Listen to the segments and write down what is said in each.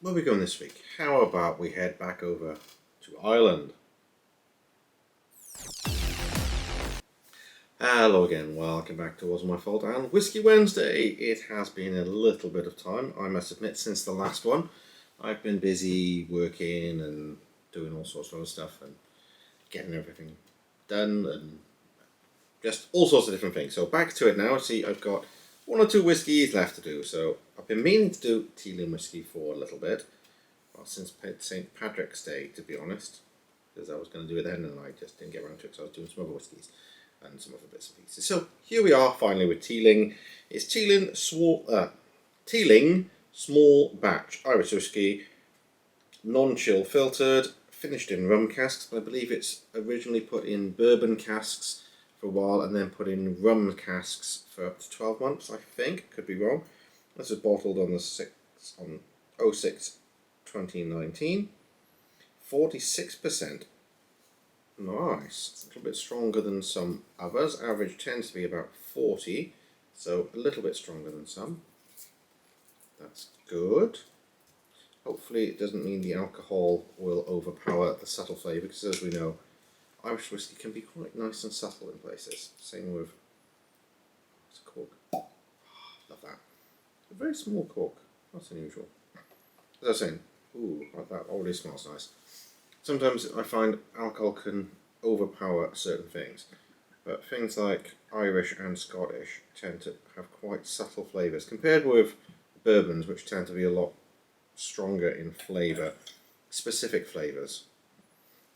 Where are we going this week? How about we head back over to Ireland? Hello again, welcome back to Wasn't My Fault and Whiskey Wednesday. It has been a little bit of time, I must admit, since the last one. I've been busy working and doing all sorts of other stuff and getting everything done and just all sorts of different things. So back to it now. See, I've got one or two whiskies left to do. So I've been meaning to do Teeling whiskey for a little bit. Well, since St. Patrick's Day, to be honest, because I was going to do it then and I just didn't get around to it, so I was doing some other whiskies and some other bits and pieces. So here we are finally with Teeling. It's Teeling small batch Irish whiskey, non-chill filtered, finished in rum casks, but I believe it's originally put in bourbon casks for a while and then put in rum casks for up to 12 months, I think. Could be wrong. This was bottled on the 06 2019. 46%. Nice. A little bit stronger than some others. Average tends to be about 40, so a little bit stronger than some. That's good. Hopefully it doesn't mean the alcohol will overpower the subtle flavour, because as we know, Irish whiskey can be quite nice and subtle in places. Same with, what's a cork? Oh, love that. A very small cork. That's unusual. As I was saying, ooh, like that already smells nice. Sometimes I find alcohol can overpower certain things, but things like Irish and Scottish tend to have quite subtle flavours compared with bourbons, which tend to be a lot stronger in flavour, specific flavours.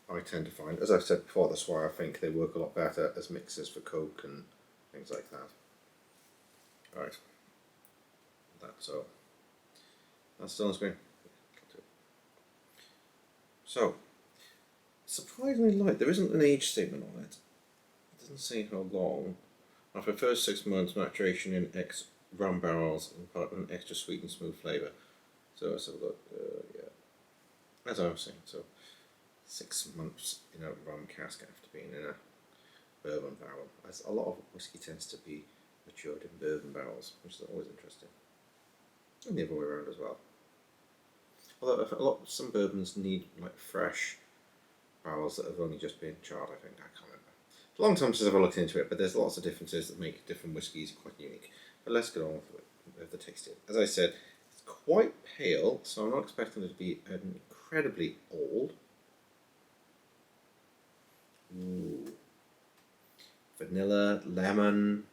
I tend to find, as I've said before, that's why I think they work a lot better as mixers for Coke and things like that. Right, that's still on screen. So, surprisingly light. There isn't an age statement on it. It doesn't say how long. After the first 6 months, maturation in rum barrels impart an extra sweet and smooth flavour. So let's have a look. Yeah, as I was saying, so 6 months in a rum cask after being in a bourbon barrel. As a lot of whiskey tends to be matured in bourbon barrels, which is always interesting. And the other way around as well. Although some bourbons need like fresh barrels that have only just been charred, I think. I can't remember. It's a long time since I've looked into it, but there's lots of differences that make different whiskies quite unique. But let's get on with the tasting. As I said, it's quite pale, so I'm not expecting it to be incredibly old. Ooh. Vanilla, lemon.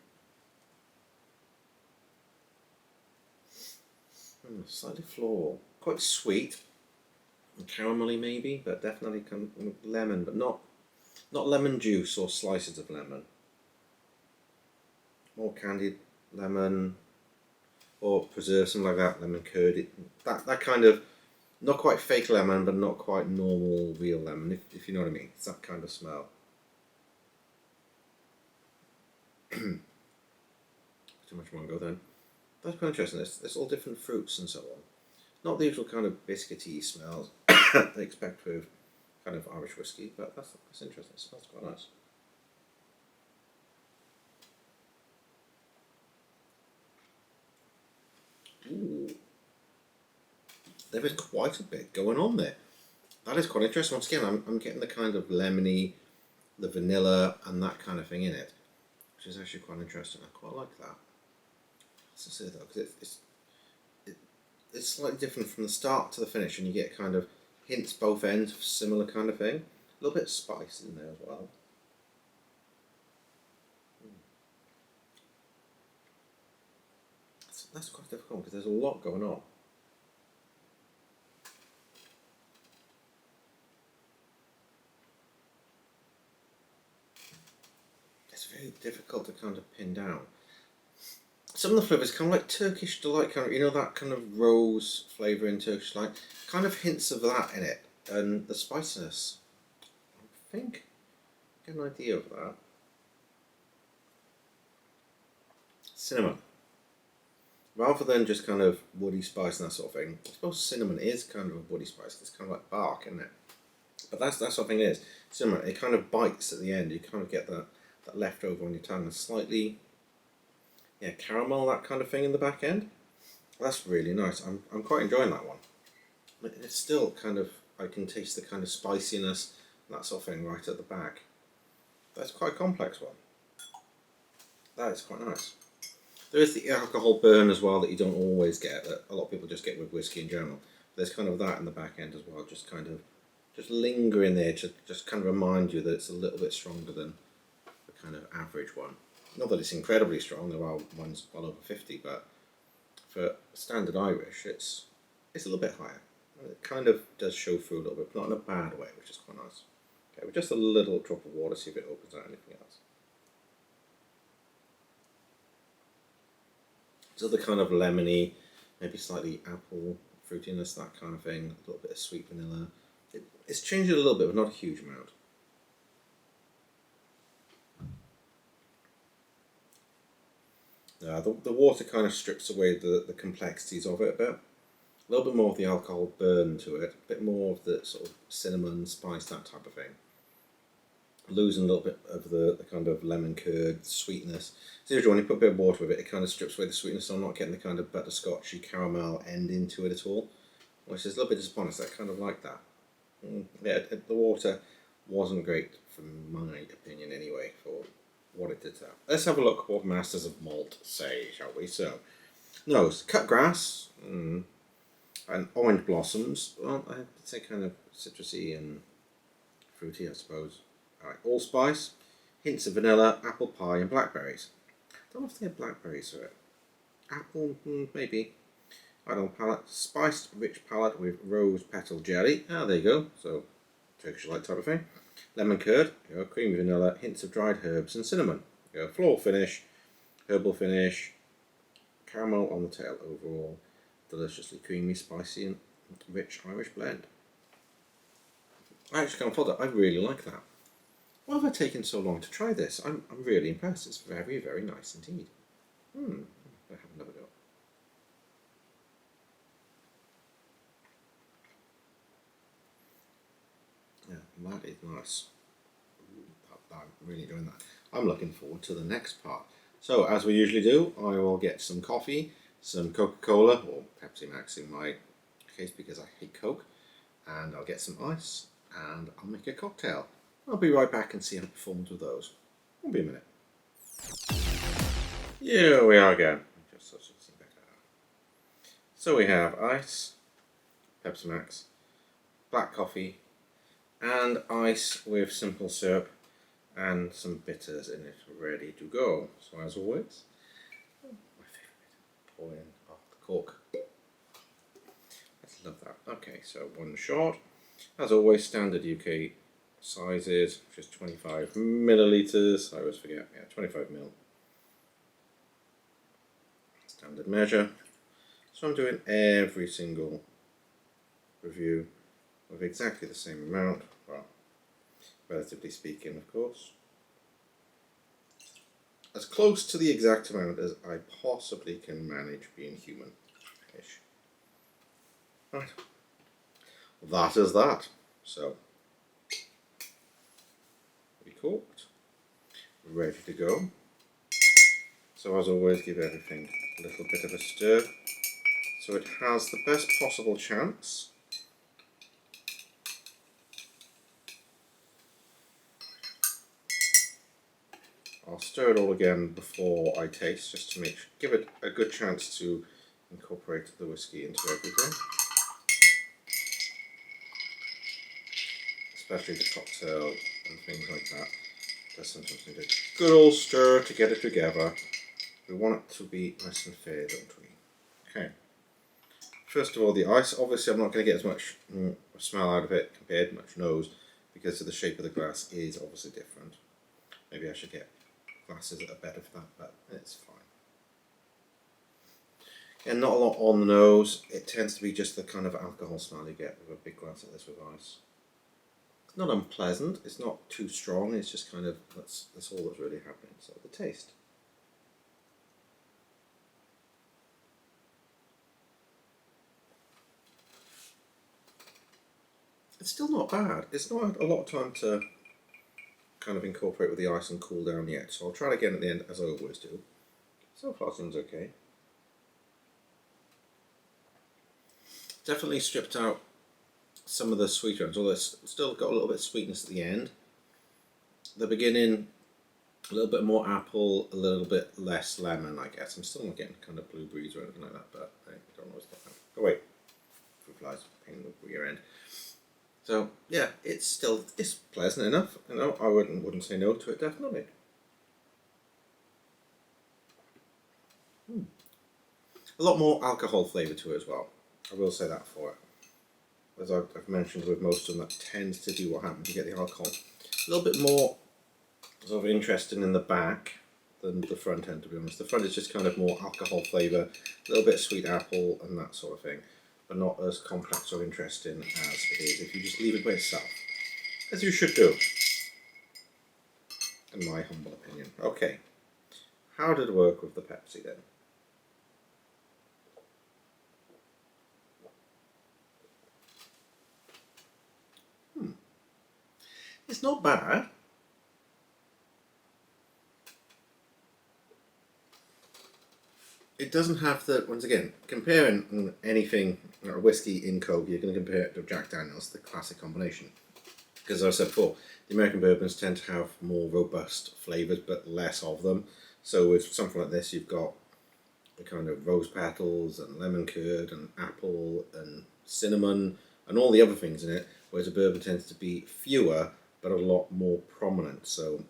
Slightly floral. Quite sweet. Caramelly maybe, but definitely kind of lemon, but not lemon juice or slices of lemon. More candied lemon or preserve, something like that, lemon curd. That kind of, not quite fake lemon, but not quite normal real lemon, if you know what I mean. It's that kind of smell. Too much mango then. That's quite interesting. There's all different fruits and so on. Not the usual kind of biscuity smells they expect with kind of Irish whiskey, but that's interesting. It smells quite nice. Ooh. There is quite a bit going on there. That is quite interesting. Once again, I'm getting the kind of lemony, the vanilla, and that kind of thing in it, which is actually quite interesting. I quite like that. Let's just say though, because it's slightly different from the start to the finish, and you get kind of hints both ends of similar kind of thing. A little bit of spice in there as well. That's quite difficult because there's a lot going on. It's very difficult to kind of pin down. Some of the flavours kind of like Turkish delight, kind of, you know, that kind of rose flavour in Turkish delight, kind of hints of that in it, and the spiciness. I think I get an idea of that. Cinnamon. Rather than just kind of woody spice and that sort of thing, I suppose cinnamon is kind of a woody spice. It's kind of like bark, isn't it? But that's what I think it is. Cinnamon, it kind of bites at the end. You kind of get that leftover on your tongue, and slightly, yeah, caramel, that kind of thing in the back end. That's really nice. I'm quite enjoying that one. it's still kind of, I can taste the kind of spiciness and that sort of thing right at the back. That's quite a complex one. That is quite nice. There is the alcohol burn as well that you don't always get, that a lot of people just get with whiskey in general. There's kind of that in the back end as well, just kind of, just lingering there to just kind of remind you that it's a little bit stronger than the kind of average one. Not that it's incredibly strong, there are ones well over 50, but for standard Irish, it's a little bit higher. It kind of does show through a little bit, but not in a bad way, which is quite nice. Okay, with just a little drop of water, see if it opens out anything else. So the kind of lemony, maybe slightly apple fruitiness, that kind of thing, a little bit of sweet vanilla. It's changed a little bit, but not a huge amount. The water kind of strips away the complexities of it a bit. A little bit more of the alcohol burn to it, a bit more of the sort of cinnamon, spice, that type of thing. Losing a little bit of the kind of lemon curd sweetness. So usually when you put a bit of water with it, it kind of strips away the sweetness, so I'm not getting the kind of butterscotchy caramel end into it at all, which is a little bit disappointing. So I kind of like that. Yeah, the water wasn't great from my opinion anyway for what it did there. Let's have a look what Masters of Malt say, shall we? So, nose, cut grass, and orange blossoms. Well, I'd say kind of citrusy and fruity, I suppose. Alright, allspice, hints of vanilla, apple pie, and blackberries. I don't know if they have blackberries to it. Apple, maybe. I don't palate. Spiced, rich palate with rose petal jelly. Ah, there you go. So, Turkish light type of thing. Lemon curd, creamy vanilla, hints of dried herbs, and cinnamon. Floral finish, herbal finish, caramel on the tail overall. Deliciously creamy, spicy, and rich Irish blend. I actually can't fault it. I really like that. Why have I taken so long to try this? I'm really impressed. It's very, very nice indeed. I have another go. Yeah, that is nice. I'm really enjoying that. I'm looking forward to the next part. So, as we usually do, I will get some coffee, some Coca-Cola, or Pepsi Max in my case because I hate Coke, and I'll get some ice, and I'll make a cocktail. I'll be right back and see how it performs with those. Won't be a minute. Here we are again. So we have ice, Pepsi Max, black coffee, and ice with simple syrup and some bitters in it ready to go. So as always, my favourite, pour in off the cork. Let's love that. Okay, so one shot. As always, standard UK sizes, just 25 millilitres. I always forget, yeah, 25 ml. Standard measure. So I'm doing every single review with exactly the same amount, well, relatively speaking, of course. As close to the exact amount as I possibly can manage being human-ish. Right. That is that. So, recorked, ready to go. So as always, give everything a little bit of a stir so it has the best possible chance. I'll stir it all again before I taste, just to give it a good chance to incorporate the whiskey into everything. Especially the cocktail and things like that. There's sometimes need a good old stir to get it together. We want it to be nice and fair, don't we? Okay. First of all, the ice. Obviously, I'm not going to get as much smell out of it compared to much nose because of the shape of the glass is obviously different. Maybe I should get glasses that are better for that, but it's fine. And not a lot on the nose. It tends to be just the kind of alcohol smell you get with a big glass like this with ice. It's not unpleasant. It's not too strong. It's just kind of that's all that's really happening. So the taste. It's still not bad. It's not had a lot of time to kind of incorporate with the ice and cool down yet. So I'll try it again at the end, as I always do. So far, seems okay. Definitely stripped out some of the sweeter ones, although it's still got a little bit of sweetness at the end. The beginning, a little bit more apple, a little bit less lemon, I guess. I'm still not getting kind of blueberries or anything like that, but I don't always get that. Oh wait, fruit flies, pain in the rear end. So yeah, it's pleasant enough. You know, I wouldn't say no to it, definitely. A lot more alcohol flavour to it as well. I will say that for it. As I've mentioned with most of them, that tends to be what happens. You get the alcohol a little bit more sort of interesting in the back than the front end, to be honest. The front is just kind of more alcohol flavour, a little bit of sweet apple and that sort of thing, but not as complex or interesting as it is if you just leave it by itself, as you should do, in my humble opinion. Okay, how did it work with the Pepsi then? It's not bad. It doesn't have the, once again, comparing anything, a whiskey in Coke, you're going to compare it to Jack Daniels, the classic combination. Because as I said before, the American bourbons tend to have more robust flavours, but less of them. So with something like this, you've got the kind of rose petals and lemon curd and apple and cinnamon and all the other things in it, whereas a bourbon tends to be fewer, but a lot more prominent. So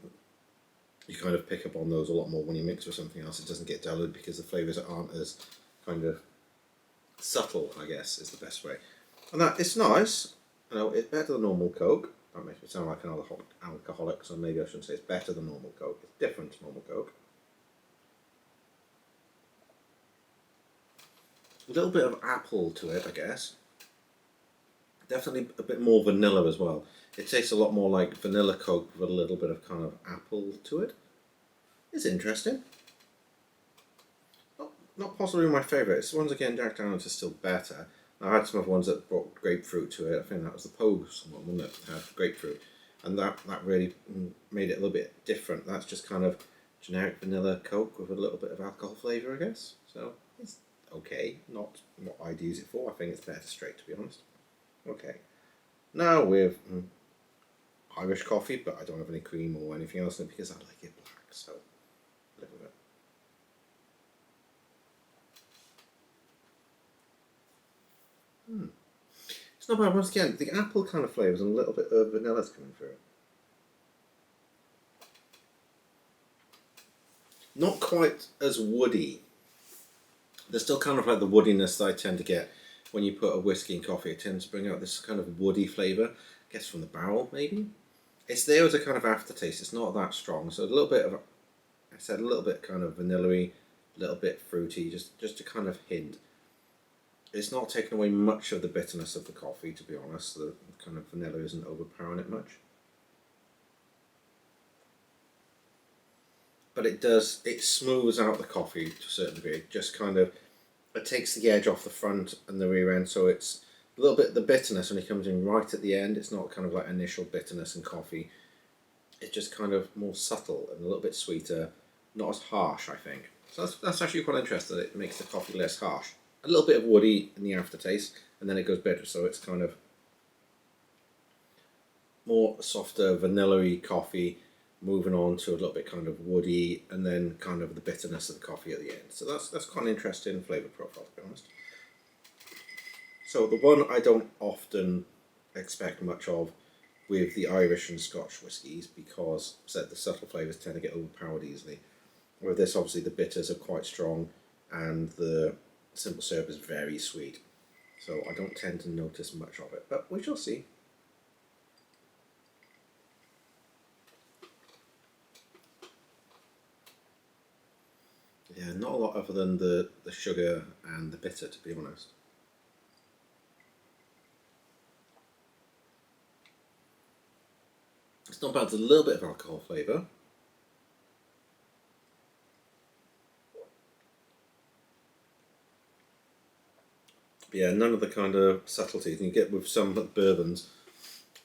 you kind of pick up on those a lot more when you mix with something else. It doesn't get diluted because the flavours aren't as kind of subtle, I guess, is the best way. And that it's nice. You know, it's better than normal Coke. That makes me sound like an alcoholic, so maybe I shouldn't say it's better than normal Coke. It's different to normal Coke. A little bit of apple to it, I guess. Definitely a bit more vanilla as well. It tastes a lot more like vanilla Coke with a little bit of kind of apple to it. It's interesting. Not possibly my favourite. It's once again, Jack Daniels is still better. I had some other ones that brought grapefruit to it. I think that was the Pogues one, wasn't it? That had grapefruit. And that really made it a little bit different. That's just kind of generic vanilla Coke with a little bit of alcohol flavour, I guess. So it's okay. Not what I'd use it for. I think it's better straight, to be honest. Okay. Now with Irish coffee, but I don't have any cream or anything else in it because I like it black, so live with it. It's not bad. Once again, the apple kind of flavours and a little bit of vanilla's coming through. Not quite as woody. There's still kind of like the woodiness that I tend to get when you put a whiskey in coffee. It tends to bring out this kind of woody flavour, I guess from the barrel maybe. It's there as a kind of aftertaste. It's not that strong, so a little bit of, I said, a little bit kind of vanilla-y, a little bit fruity, just a kind of hint. It's not taking away much of the bitterness of the coffee, to be honest. The kind of vanilla isn't overpowering it much. But it smooths out the coffee to a certain degree. It just kind of, it takes the edge off the front and the rear end, so it's a little bit, the bitterness when it comes in right at the end, it's not kind of like initial bitterness in coffee. It's just kind of more subtle and a little bit sweeter, not as harsh, I think. So that's actually quite interesting. It makes the coffee less harsh. A little bit of woody in the aftertaste, and then it goes bitter, so it's kind of more softer, vanilla-y coffee, moving on to a little bit kind of woody, and then kind of the bitterness of the coffee at the end. So that's quite an interesting flavour profile, to be honest. So the one I don't often expect much of with the Irish and Scotch whiskies, because said the subtle flavours tend to get overpowered easily. With this, obviously the bitters are quite strong, and the simple syrup is very sweet. So I don't tend to notice much of it, but we shall see. Yeah, not a lot other than the sugar and the bitter, to be honest. It's not bad, there's a little bit of alcohol flavour. But yeah, none of the kind of subtleties you get with some bourbons.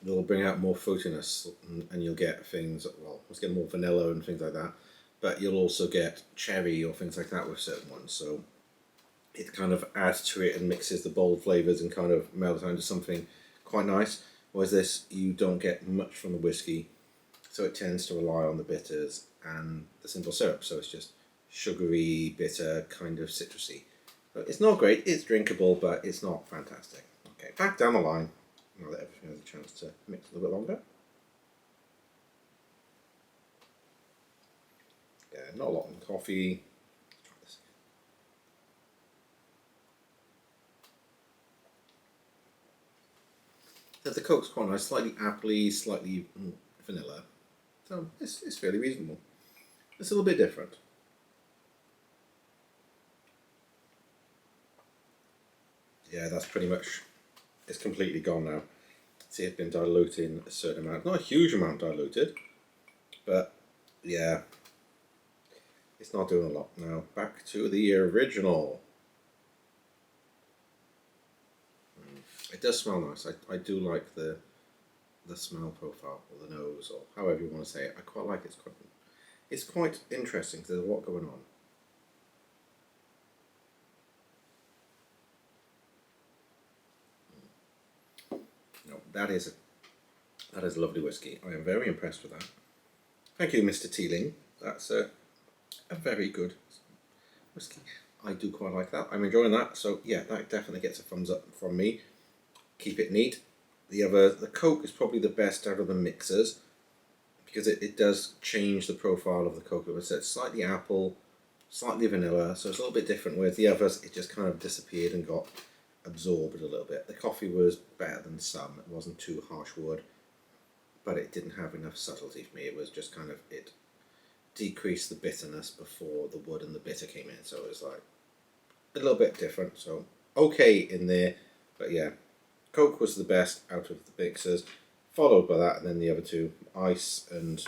They'll bring out more fruitiness, and you'll get things, well, let's get more vanilla and things like that. But you'll also get cherry or things like that with certain ones. So it kind of adds to it and mixes the bold flavours and kind of melts down to something quite nice. Whereas this, you don't get much from the whiskey, so it tends to rely on the bitters and the simple syrup. So it's just sugary, bitter, kind of citrusy. But it's not great. It's drinkable, but it's not fantastic. Okay, back down the line. Now that everything has a chance to mix a little bit longer. Yeah, not a lot in coffee. Let's try this again. The Coke's quite nice, slightly appley, slightly vanilla. So it's fairly reasonable. It's a little bit different. Yeah, that's pretty much, it's completely gone now. See, it's been diluting a certain amount, not a huge amount diluted, but yeah, it's not doing a lot. Now back to the original. It does smell nice. I do like the smell profile, or the nose, or however you want to say it. I quite like it. It's quite interesting. There's a lot going on. No, that is a lovely whiskey. I am very impressed with that. Thank you, Mr. Teeling. That's a very good whiskey. I do quite like that. I'm enjoying that. So yeah, that definitely gets a thumbs up from me. Keep it neat. The Coke is probably the best out of the mixers because it does change the profile of the Coke. It's slightly apple, slightly vanilla, so it's a little bit different. Whereas the others, it just kind of disappeared and got absorbed a little bit. The coffee was better than some. It wasn't too harsh wood, but it didn't have enough subtlety for me. It was just kind of, it decreased the bitterness before the wood and the bitter came in. So it was like a little bit different. So okay in there, but yeah, Coke was the best out of the mixers, followed by that, and then the other two, ice and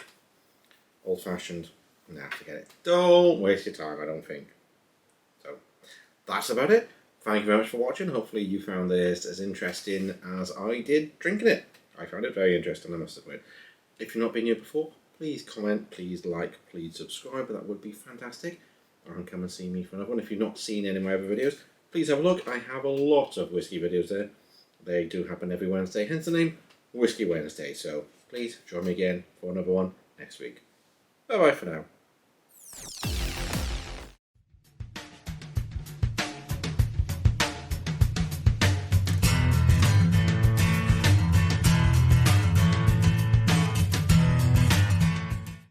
old fashioned. Nah, forget it. Don't waste your time, I don't think. So that's about it. Thank you very much for watching. Hopefully you found this as interesting as I did drinking it. I found it very interesting, I must admit. If you've not been here before, please comment, please like, please subscribe. That would be fantastic. And come and see me for another one. If you've not seen any of my other videos, please have a look. I have a lot of whiskey videos there. They do happen every Wednesday, hence the name Whiskey Wednesday. So please join me again for another one next week. Bye bye for now.